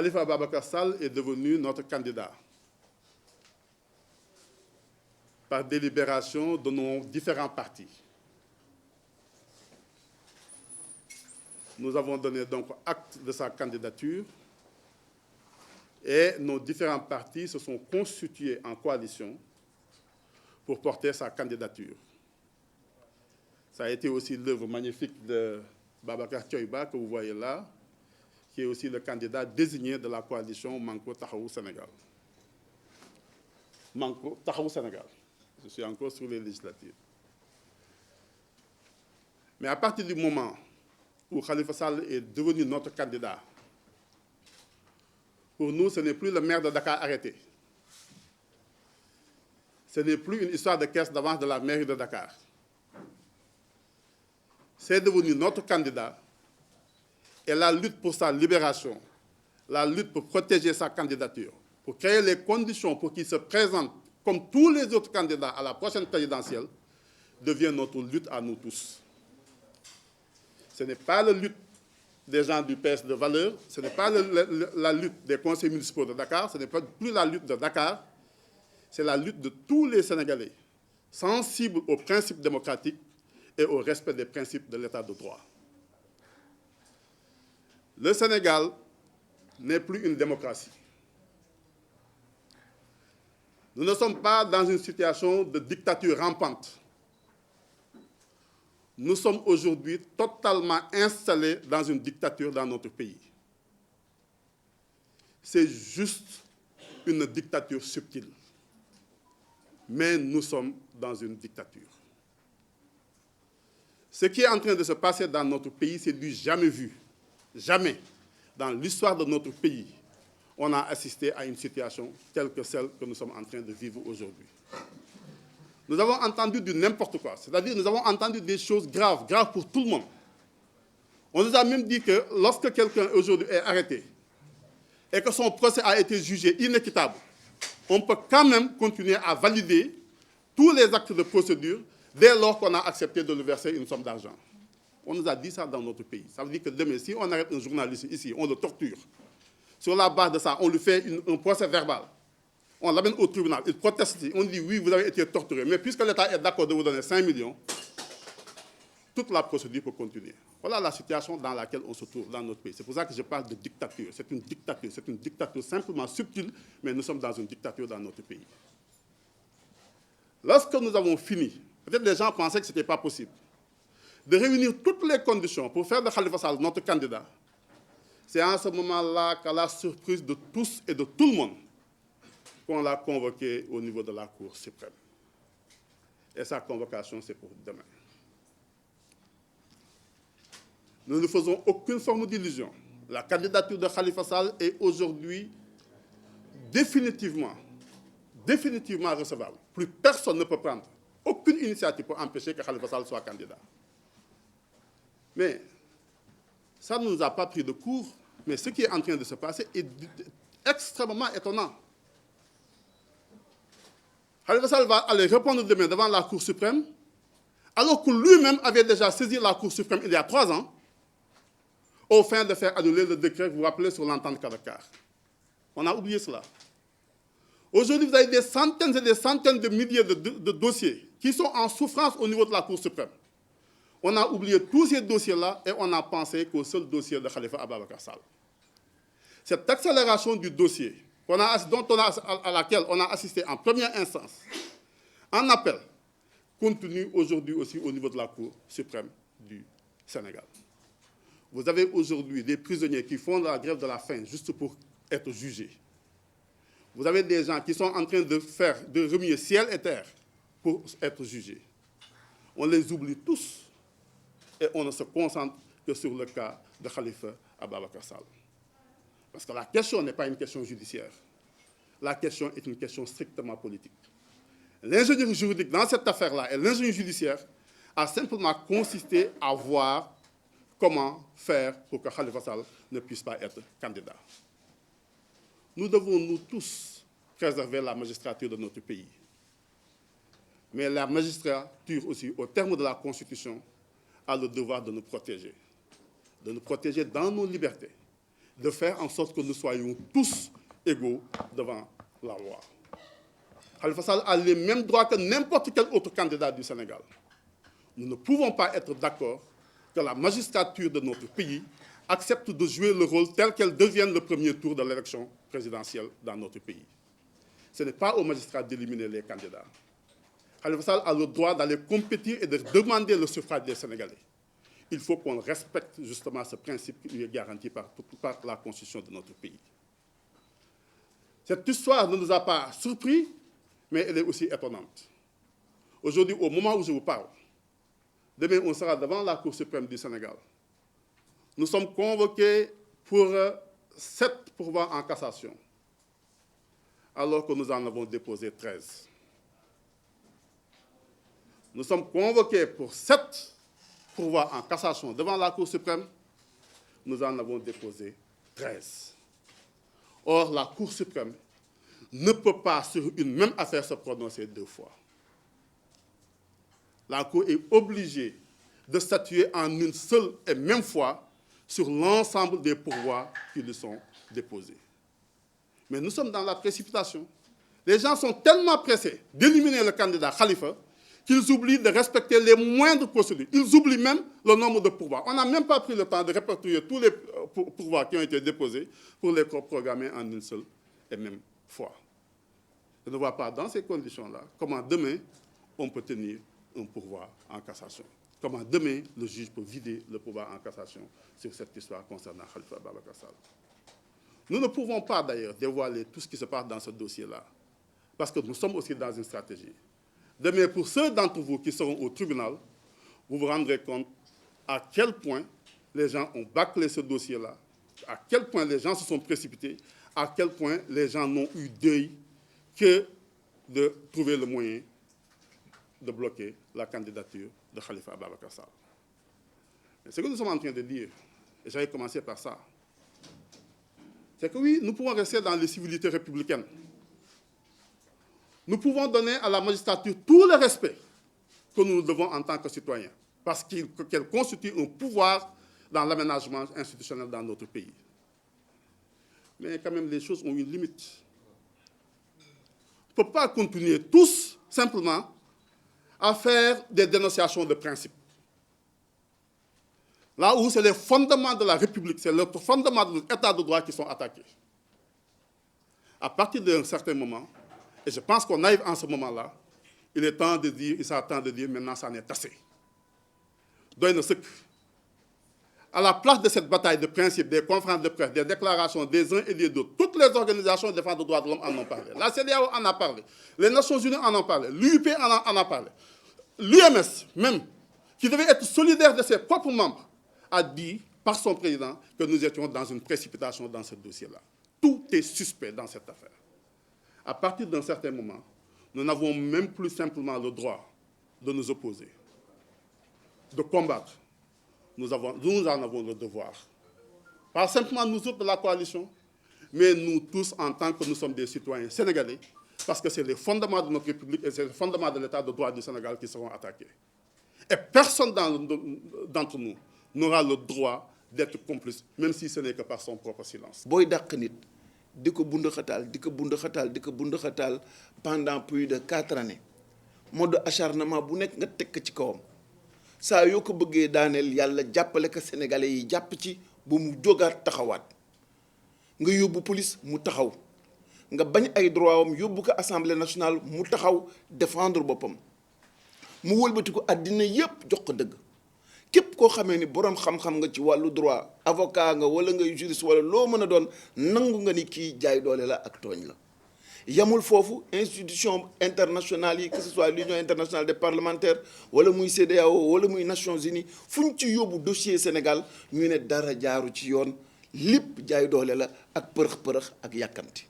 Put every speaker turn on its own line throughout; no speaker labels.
Khalifa Ababacar Sall est devenu notre candidat par délibération de nos différents partis. Nous avons donné donc acte de sa candidature et nos différents partis se sont constitués en coalition pour porter sa candidature. Ça a été aussi l'œuvre magnifique de Babacar Thioiba, que vous voyez là, qui est aussi le candidat désigné de la coalition Manko Taxawu Sénégal. Manko Taxawu Sénégal. Je suis encore sur les législatives. Mais à partir du moment où Khalifa Sall est devenu notre candidat, pour nous, ce n'est plus le maire de Dakar arrêté. Ce n'est plus une histoire de caisse d'avance de la mairie de Dakar. C'est devenu notre candidat et la lutte pour sa libération, la lutte pour protéger sa candidature, pour créer les conditions pour qu'il se présente comme tous les autres candidats à la prochaine présidentielle, devient notre lutte à nous tous. Ce n'est pas la lutte des gens du PS de valeur, ce n'est pas la lutte des conseils municipaux de Dakar, ce n'est pas plus la lutte de Dakar, c'est la lutte de tous les Sénégalais, sensibles aux principes démocratiques et au respect des principes de l'état de droit. Le Sénégal n'est plus une démocratie. Nous ne sommes pas dans une situation de dictature rampante. Nous sommes aujourd'hui totalement installés dans une dictature dans notre pays. C'est juste une dictature subtile. Mais nous sommes dans une dictature. Ce qui est en train de se passer dans notre pays, c'est du jamais vu. Jamais, dans l'histoire de notre pays, on a assisté à une situation telle que celle que nous sommes en train de vivre aujourd'hui. Nous avons entendu du n'importe quoi, c'est-à-dire nous avons entendu des choses graves, graves pour tout le monde. On nous a même dit que lorsque quelqu'un aujourd'hui est arrêté et que son procès a été jugé inéquitable, on peut quand même continuer à valider tous les actes de procédure dès lors qu'on a accepté de lui verser une somme d'argent. On nous a dit ça dans notre pays. Ça veut dire que demain, si on arrête un journaliste ici, on le torture. Sur la base de ça, on lui fait un procès verbal. On l'amène au tribunal, il proteste, on dit oui, vous avez été torturé. Mais puisque l'État est d'accord de vous donner 5 millions, toute la procédure peut continuer. Voilà la situation dans laquelle on se trouve dans notre pays. C'est pour ça que je parle de dictature. C'est une dictature simplement subtile, mais nous sommes dans une dictature dans notre pays. Lorsque nous avons fini, peut-être les gens pensaient que ce n'était pas possible, de réunir toutes les conditions pour faire de Khalifa Sall notre candidat, c'est en ce moment-là qu'à la surprise de tous et de tout le monde, qu'on l'a convoqué au niveau de la Cour suprême. Et sa convocation, c'est pour demain. Nous ne faisons aucune forme d'illusion. La candidature de Khalifa Sall est aujourd'hui définitivement recevable. Plus personne ne peut prendre aucune initiative pour empêcher que Khalifa Sall soit candidat. Mais ça ne nous a pas pris de court, mais ce qui est en train de se passer est extrêmement étonnant. Khalifa Sall va aller répondre demain devant la Cour suprême, alors que lui-même avait déjà saisi la Cour suprême il y a 3 ans, au fin de faire annuler le décret, vous vous rappelez, sur l'entente Kadakar. On a oublié cela. Aujourd'hui, vous avez des centaines et des centaines de milliers de dossiers qui sont en souffrance au niveau de la Cour suprême. On a oublié tous ces dossiers-là et on a pensé qu'au seul dossier de Khalifa Ababacar Sall. Cette accélération du dossier à laquelle on a assisté en première instance, en appel, continue aujourd'hui aussi au niveau de la Cour suprême du Sénégal. Vous avez aujourd'hui des prisonniers qui font la grève de la faim juste pour être jugés. Vous avez des gens qui sont en train de remuer ciel et terre pour être jugés. On les oublie tous et on ne se concentre que sur le cas de Khalifa Ababacar Sall. Parce que la question n'est pas une question judiciaire. La question est une question strictement politique. L'ingénierie juridique dans cette affaire-là et l'ingénierie judiciaire a simplement consisté à voir comment faire pour que Khalifa Sall ne puisse pas être candidat. Nous devons, nous tous, préserver la magistrature de notre pays. Mais la magistrature aussi, au terme de la Constitution, a le devoir de nous protéger dans nos libertés, de faire en sorte que nous soyons tous égaux devant la loi. Khalifa Sall a les mêmes droits que n'importe quel autre candidat du Sénégal. Nous ne pouvons pas être d'accord que la magistrature de notre pays accepte de jouer le rôle tel qu'elle devienne le premier tour de l'élection présidentielle dans notre pays. Ce n'est pas aux magistrats d'éliminer les candidats. Khalifa Sall a le droit d'aller compétir et de demander le suffrage des Sénégalais. Il faut qu'on respecte justement ce principe qui lui est garanti par la Constitution de notre pays. Cette histoire ne nous a pas surpris, mais elle est aussi étonnante. Aujourd'hui, au moment où je vous parle, demain, on sera devant la Cour suprême du Sénégal. Nous sommes convoqués pour 7 pourvois en cassation, alors que nous en avons déposé 13. Nous sommes convoqués pour 7 pourvois en cassation devant la Cour suprême, nous en avons déposé 13. Or, la Cour suprême ne peut pas, sur une même affaire, se prononcer 2 fois. La Cour est obligée de statuer en une seule et même fois sur l'ensemble des pourvois qui lui sont déposés. Mais nous sommes dans la précipitation. Les gens sont tellement pressés d'éliminer le candidat Khalifa qu'ils oublient de respecter les moindres procédures. Ils oublient même le nombre de pourvois. On n'a même pas pris le temps de répertorier tous les pourvois qui ont été déposés pour les programmer en une seule et même fois. Je ne vois pas dans ces conditions-là comment demain on peut tenir un pourvoi en cassation. Comment demain le juge peut vider le pouvoir en cassation sur cette histoire concernant Khalifa Ababacar Sall. Nous ne pouvons pas d'ailleurs dévoiler tout ce qui se passe dans ce dossier-là, parce que nous sommes aussi dans une stratégie. Demain, pour ceux d'entre vous qui seront au tribunal, vous vous rendrez compte à quel point les gens ont bâclé ce dossier-là, à quel point les gens se sont précipités, à quel point les gens n'ont eu d'œil que de trouver le moyen de bloquer la candidature de Khalifa Ababacar Sall. Mais ce que nous sommes en train de dire, et j'avais commencé par ça, c'est que oui, nous pouvons rester dans les civilités républicaines. Nous pouvons donner à la magistrature tout le respect que nous devons en tant que citoyens, parce qu'elle constitue un pouvoir dans l'aménagement institutionnel dans notre pays. Mais quand même, les choses ont une limite. On ne peut pas continuer tous, simplement, à faire des dénonciations de principe. Là où c'est les fondements de la République, c'est le fondement de l'État de droit qui sont attaqués. À partir d'un certain moment, et je pense qu'on arrive en ce moment-là, il est temps de dire, il s'attend de dire, maintenant ça en est assez. Doy na sëkk. À la place de cette bataille de principe, des conférences de presse, des déclarations des uns et des autres, toutes les organisations de défense des droits de l'homme en ont parlé. La CEDEAO en a parlé. Les Nations Unies en ont parlé. L'UIP en a parlé. L'UMS, même, qui devait être solidaire de ses propres membres, a dit par son président que nous étions dans une précipitation dans ce dossier-là. Tout est suspect dans cette affaire. À partir d'un certain moment, nous n'avons même plus simplement le droit de nous opposer, de combattre. Nous en avons le devoir. Pas simplement nous autres de la coalition, mais nous tous en tant que nous sommes des citoyens sénégalais, parce que c'est les fondements de notre République et c'est les fondements de l'État de droit du Sénégal qui seront attaqués. Et personne d'entre nous n'aura le droit d'être complice, même si ce n'est que par son propre silence.
Boy dàq nit di ko bundaxataal pendant plus de 4 années mode acharnement bu nekk nga tekk ci kawam saa yoo ko bëggee daaneel yàlla jàppale ko sénégalais yi jàpp ci bu mu jógaat taxawaat nga yóbbu police mu taxaw nga bañ ay droit am yóbbu ko assemblée nationale mu taxaw défendre boppam mu wëlbati ko àddina yépp jox ko dëgg képp koo xamee ni boroom xam-xam nga ci wàllu droit avocat nga wala ngay juriste wala loo mën a doon nangu nga ni kii jaay doole la ak tooñ la yamul foofu institution internationale yi que ce soit l'union internationale des parlementaires wala muy CEDEAO wala muy Nations Unies fu ñu ci yóbbu dossier Sénégal ñu ne dara jaaru ci yoon lépp jaay doole la ak përëx-përëx ak yàkkamti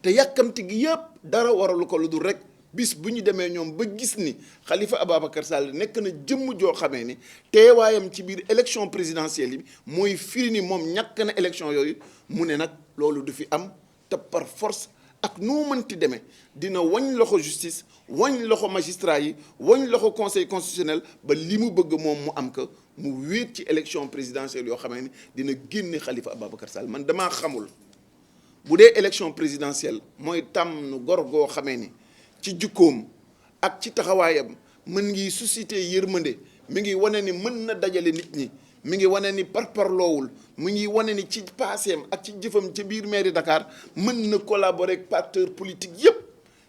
te yàkkamti gi yépp dara waralu ko lu dul rek bis bu ñu demee ñoom ba gis ni Khalifa Ababacar Sall nekk na jëmm joo xamee ni teewaayam ci biir élection présidentielle yi mooy firi ni moom ñàkk na élection yooyu mu ne nag loolu du fi am te par force ak noo mënti demee dina wañ loxo justice wañ loxo magistrat yi wañ loxo conseil constitutionnel ba li mu bëgg moom mu am ko mu wéet ci élection présidentielle yoo xamee ni dina génne Khalifa Ababacar Sall. man damaa xamul bu dee élection présidentielle mooy tàmm gor goo xamee ni ci jukkoom ak ci taxawaayam mën ngi susciter yërmande mi ngi wane ni mën na dajale nit ñi mi ngi wane ni parparloowul mu ngi wane ni ci paaseem ak ci jëfam ca biir mairie Dakar mën na collaborer ak acteurs politiques yépp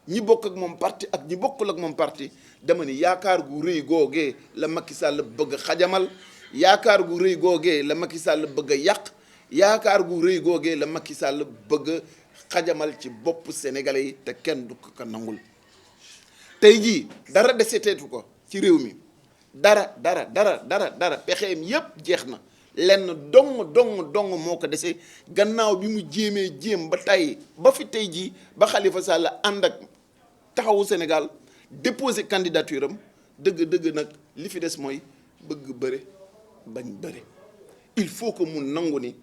ñi bokk ak moom parti ak ñi bokkul ak moom parti. dama ni yaakaar gu rëy googee la Macky Sall bëgg a xajamal yaakaar gu rëy googee la Macky Sall bëgg a yàq yaakaar gu rëy googee la Macky Sall bëgg a xajamal ci bopp sénégalais yi te kenn du ko nangul. tey jii dara deseteetu ko ci réew mi dara pexeem yépp jeex na lenn dong moo ko dese gannaaw bi mu jéem ba tey ba fi tey jii ba Khalifa Sall ànd ak taxawu Sénégal déposer candidature am dëgg nag li fi des mooy bëgg bëre bañ bëre. il faut que mu nangu ni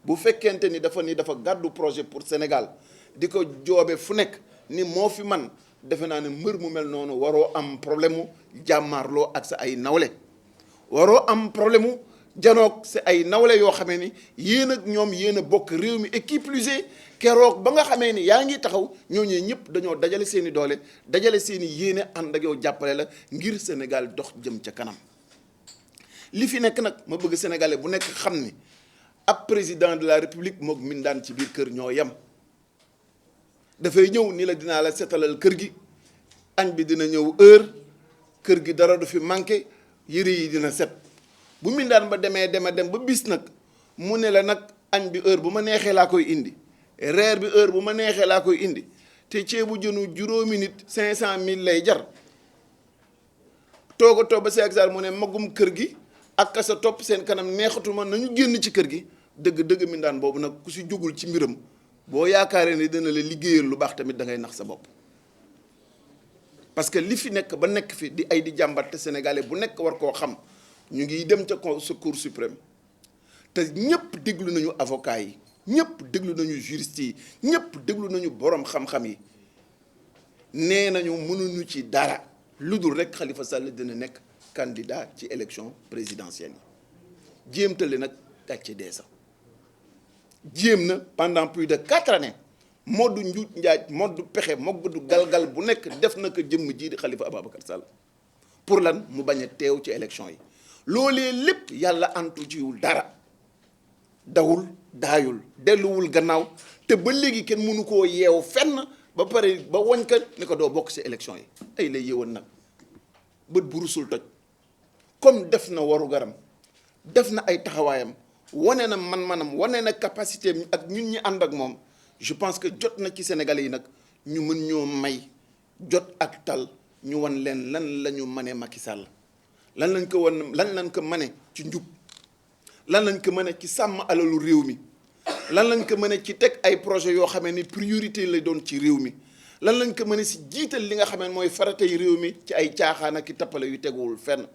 bu fekkente ni dafa gàddu projet pour Sénégal di ko joobe fu nekk ni moo fi man defe naa ne mbër mu mel noonu waroo am problème mu jàmmaarloo ak sa ay nawle waroo am problème mu janoog sa ay nawle yoo xamee ni yéen ak ñoom yéen a bokk réew mi et qui plus est keroog ba nga xamee ni yaa ngi taxaw ñooñu ñëpp dañoo dajale seeni doole dajale seeni yéene ànd ak yow jàppale la ngir Sénégal dox jëm ca kanam. li fi nekk nag ma bëgg sénégalais bu nekk xam ni ab président de la république moog mindaan ci biir kër ñoo yem. dafay ñëw ni la dinaa la setalal kër gi añ bi dina ñëw heure kër gi dara du fi manqué yëre yi dina set bu mindaan ba dem ba bis nag mu ne la nag añ bi heure bu ma neexee laa koy indi reer bi heure bu ma neexee laa koy indi te ceebu jënu juróomi nit 500.000 lay jar toog ba seeg mu ne magum kër gi ak sa topp seen kanam neexatuma nañu génn ci kër gi dëgg mindaan boobu nag ku si jógul ci mbiram boo yaakaaree ne dina la liggéeyal lu baax tamit da ngay nax sa bopp. parce que li fi nekk ba nekk fi di ay di jàmbat te sénégalais bu nekk war koo xam ñu ngi dem ca Cour suprême te ñëpp déglu nañu avocat yi ñëpp déglu nañu juriste yi ñëpp déglu nañu borom xam-xam yi nee nañu mënuñu ci dara lu dul rek Khalifa Sall dina nekk candidat ci élection présidentielle yi jéemtale nag gàcce dee sax jéem na pendant plus de 4 années moddu njuuj njaaj moddu pexe moddu galgal bu nekk def na ko jëmm jii di Khalifa Ababacar Sall pour lan mu bañ a teew ci élection yi loolee lépp yàlla antu ciwul dara dawul daayul delluwul gannaaw te ba léegi kenn mënu koo yeew fenn ba pare ba woñ ka ni ko doo bokk ci élection yi ay lay yëwoon nag bët bu rusul toj comme def na waru garam def na ay taxawaayam wane na man-manam wane na capacité ak ñun ñi ànd ak moom je pense que jot na ci Sénégalais yi nag ñu mën ñoo may jot ak tal ñu wan leen lan la ñu mënee Macky Sall lan lañ ko mëne ci njub lan lañ ko mëne ci sàmm alalu réew mi lan lañ ko mëne ci teg ay projet yoo xamee ni priorité lay doon ci réew mi lan lañ ko mëne si jiital li nga xamee mooy faratay réew mi ci ay caaxaan ak i tappale yu teguwul fenn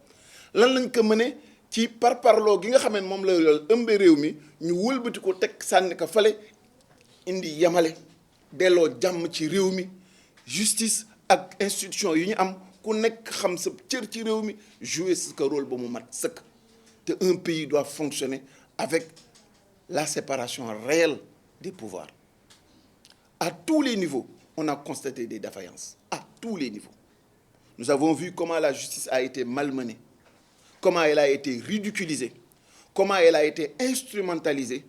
lan lañ ko mëne ci parparloo gi nga xamee moom la ëmbee réew mi ñu wëlbati ko teg sànni ko fale indi yemale delloo jàmm ci réew mi justice ak institution yu ñu am ku nekk xam sa cër ci réew mi jouer ce rôle ba mu mat sëkk te un pays doit fonctionner avec la séparation réelle des pouvoirs. À tous les niveaux, on a constaté des défaillances. À tous les niveaux. Nous avons vu comment la justice a été malmenée, comment elle a été ridiculisée, comment elle a été instrumentalisée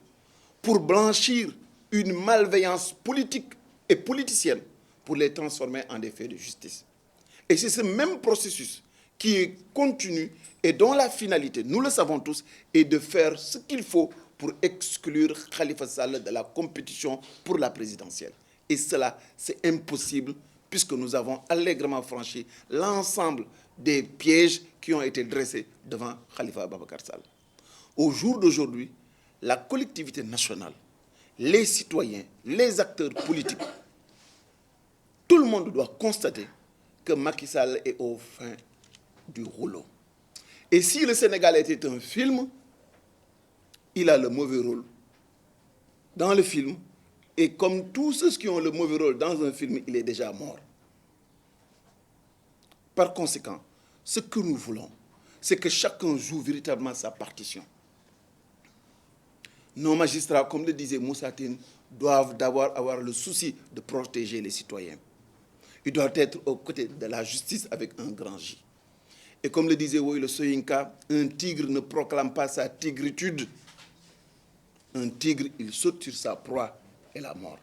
pour blanchir une malveillance politique et politicienne pour les transformer en des faits de justice. Et c'est ce même processus qui est continu et dont la finalité, nous le savons tous, est de faire ce qu'il faut pour exclure Khalifa Sall de la compétition pour la présidentielle. Et cela, c'est impossible puisque nous avons allègrement franchi l'ensemble des pièges qui ont été dressés devant Khalifa Ababacar Sall. Au jour d'aujourd'hui, la collectivité nationale, les citoyens, les acteurs politiques, tout le monde doit constater que Macky Sall est au fin du rouleau. Et si le Sénégal était un film, il a le mauvais rôle dans le film Et comme tous ceux qui ont le mauvais rôle dans un film, il est déjà mort. Par conséquent, ce que nous voulons, c'est que chacun joue véritablement sa partition. Nos magistrats, comme le disait Moussa Tine, doivent d'abord avoir le souci de protéger les citoyens. Ils doivent être aux côtés de la justice avec un grand J. Et comme le disait Woy le Soyinka, un tigre ne proclame pas sa tigritude. Un tigre, il saute sur sa proie et la mort.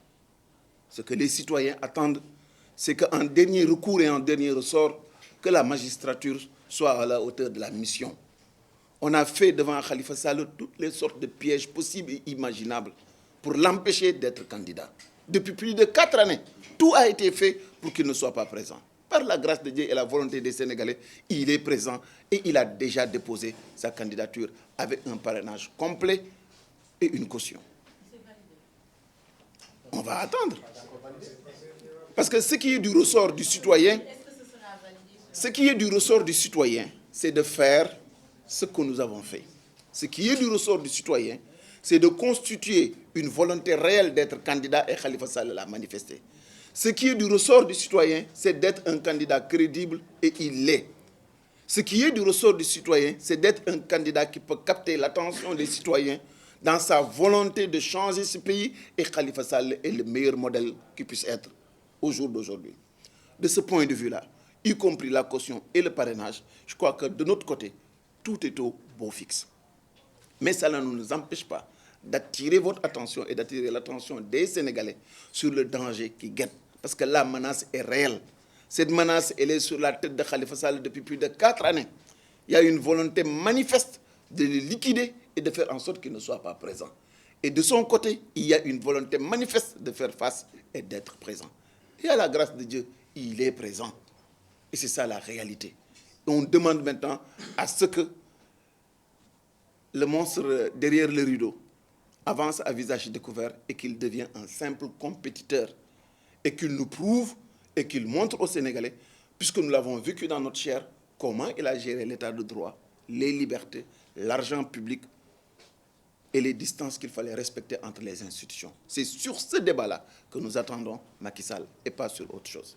Ce que les citoyens attendent, c'est qu'en dernier recours et en dernier ressort, que la magistrature soit à la hauteur de la mission. On a fait devant Khalifa Sall toutes les sortes de pièges possibles et imaginables pour l'empêcher d'être candidat. Depuis plus de 4 années, tout a été fait pour qu'il ne soit pas présent. Par la grâce de Dieu et la volonté des Sénégalais, il est présent et il a déjà déposé sa candidature avec un parrainage complet et une caution. On va attendre. Parce que ce qui est du ressort du citoyen, c'est de faire ce que nous avons fait. Ce qui est du ressort du citoyen, c'est de constituer une volonté réelle d'être candidat et Khalifa Sall l'a manifesté. Ce qui est du ressort du citoyen, c'est d'être un candidat crédible et il l'est. Ce qui est du ressort du citoyen, c'est d'être un candidat qui peut capter l'attention des citoyens dans sa volonté de changer ce pays et Khalifa Sall est le meilleur modèle qui puisse être au jour d'aujourd'hui. De ce point de vue-là, y compris la caution et le parrainage, je crois que de notre côté, tout est au beau fixe. Mais cela ne nous empêche pas d'attirer votre attention et d'attirer l'attention des Sénégalais sur le danger qui guette. Parce que la menace est réelle. Cette menace, elle est sur la tête de Khalifa Sall depuis plus de 4 années. Il y a une volonté manifeste de le liquider et de faire en sorte qu'il ne soit pas présent. Et de son côté, il y a une volonté manifeste de faire face et d'être présent. Et à la grâce de Dieu, il est présent. Et c'est ça la réalité. Et on demande maintenant à ce que le monstre derrière le rideau avance à visage découvert et qu'il devienne un simple compétiteur et qu'il nous prouve et qu'il montre aux Sénégalais, puisque nous l'avons vécu dans notre chair, comment il a géré l'état de droit, les libertés, l'argent public et les distances qu'il fallait respecter entre les institutions. C'est sur ce débat-là que nous attendons Macky Sall et pas sur autre chose.